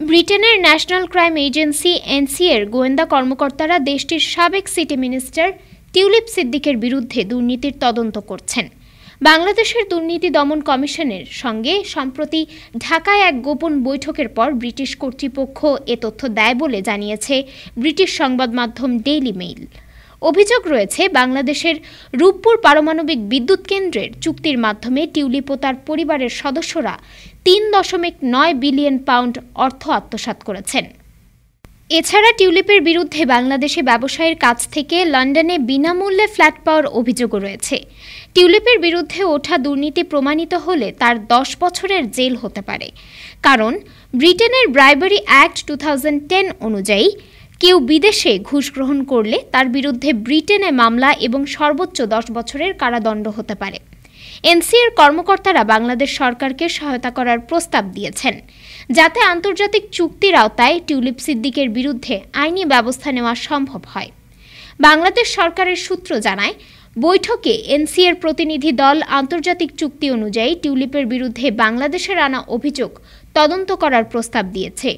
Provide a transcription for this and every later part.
ব্রিটেনের national crime agency এনসিএর গোয়েন্দা কর্মকর্তারা দেশটির সাবেক সিটি মিনিস্টার টিউলিপ সিদ্দিকের বিরুদ্ধে দুর্নীতির তদন্ত করছেন। বাংলাদেশের দুর্নীতি দমন কমিশনের সঙ্গে সম্প্রতি ঢাকায় এক গোপন বৈঠকের পর ব্রিটিশ কর্তৃপক্ষ এ তথ্য দেয় বলে জানিয়েছে ব্রিটিশ সংবাদ মাধ্যম ডেইলি মেইল। অভিযোগ রয়েছে, বাংলাদেশের রূপপুর পারমাণবিক বিদ্যুৎ কেন্দ্রের চুক্তির মাধ্যমে টিউলিপ ও তার পরিবারের সদস্যরা ৩.৯ বিলিয়ন পাউন্ড অর্থ আত্মসাৎ করেছেন। এছাড়া টিউলিপের বিরুদ্ধে বাংলাদেশি ব্যবসায়ীর কাছ থেকে লন্ডনে বিনামূল্যে ফ্ল্যাট পাওয়ার অভিযোগও রয়েছে। টিউলিপের বিরুদ্ধে ওঠা দুর্নীতি প্রমাণিত হলে তার 10 বছরের জেল হতে পারে, কারণ ব্রিটেনের ব্রাইবারি অ্যাক্ট 2010 অনুযায়ী কেউ বিদেশে ঘুষ গ্রহণ করলে তার বিরুদ্ধে ব্রিটেনে মামলা এবং সর্বোচ্চ 10 বছরের কারাদণ্ড হতে পারে। এনসিএর কর্মকর্তারা বাংলাদেশ সরকারকে সহায়তা করার প্রস্তাব দিয়েছেন, যাতে আন্তর্জাতিক চুক্তির আওতায় টিউলিপ সিদ্দিকের বিরুদ্ধে আইনি ব্যবস্থা নেওয়া সম্ভব হয়। বাংলাদেশ সরকারের সূত্র জানায়, বৈঠকে এনসিএর প্রতিনিধি দল আন্তর্জাতিক চুক্তি অনুযায়ী টিউলিপের বিরুদ্ধে বাংলাদেশের আনা অভিযোগ তদন্ত করার প্রস্তাব দিয়েছে।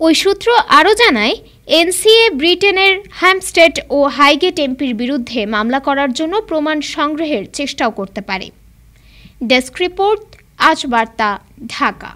ওই সূত্র আরও জানায়, এনসিএ ব্রিটেনের হ্যাম্পস্টেড ও হাইগেট এমপির বিরুদ্ধে মামলা করার জন্য প্রমাণ সংগ্রহের চেষ্টাও করতে পারে। ডেস্ক রিপোর্ট, আজ বার্তা, ঢাকা।